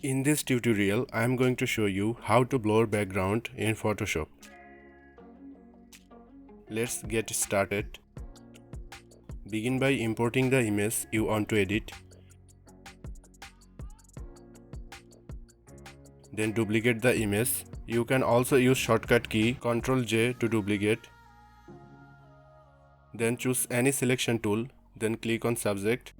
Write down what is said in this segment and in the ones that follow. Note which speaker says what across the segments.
Speaker 1: In this tutorial, I am going to show you how to blur background in Photoshop. Let's get started. Begin by importing the image you want to edit. Then duplicate the image. You can also use shortcut key Ctrl+J to duplicate. Then choose any selection tool. Then click on subject.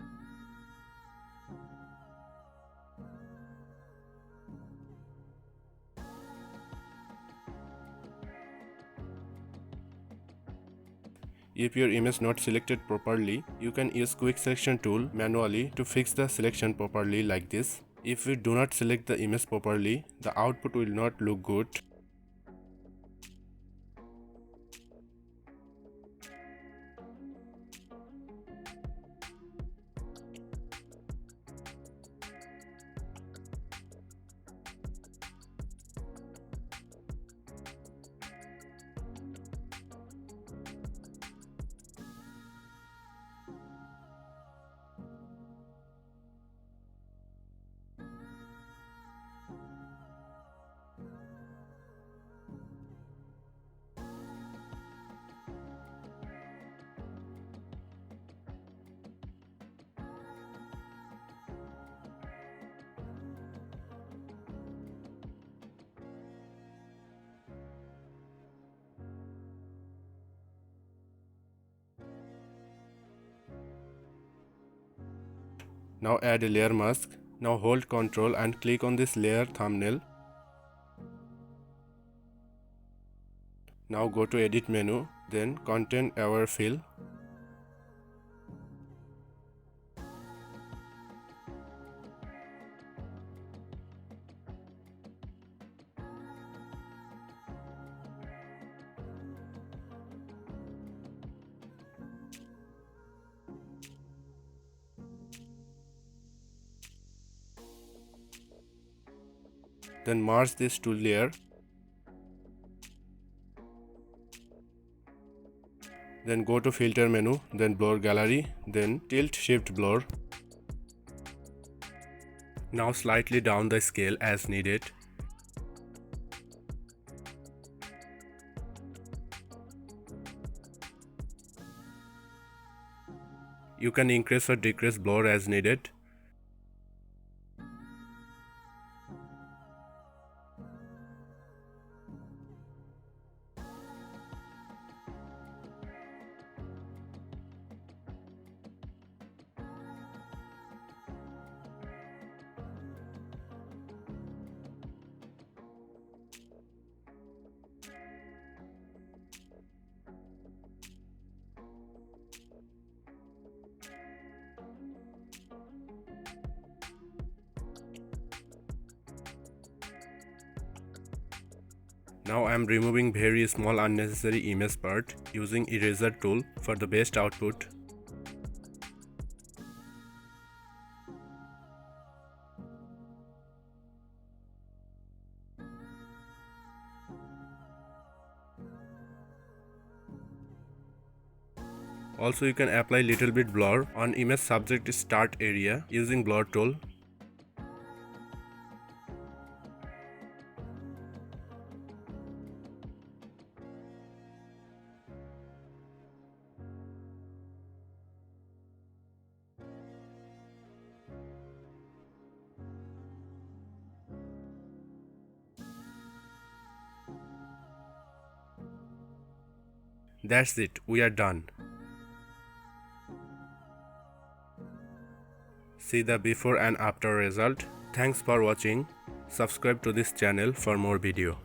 Speaker 1: If your image not selected properly, you can use quick selection tool manually to fix the selection properly like this. If we do not select the image properly, the output will not look good. Now add a layer mask. Now hold Ctrl and click on this layer thumbnail. Now go to edit menu, then content aware fill. Then merge this to layer. Then go to filter menu, then blur gallery, then tilt shift blur. Now slightly down the scale as needed. You can increase or decrease blur as needed. Now I am removing very small unnecessary image part using eraser tool for the best output. Also, you can apply little bit blur on image subject start area using blur tool. That's it, we are done. See the before and after result. Thanks for watching. Subscribe to this channel for more video.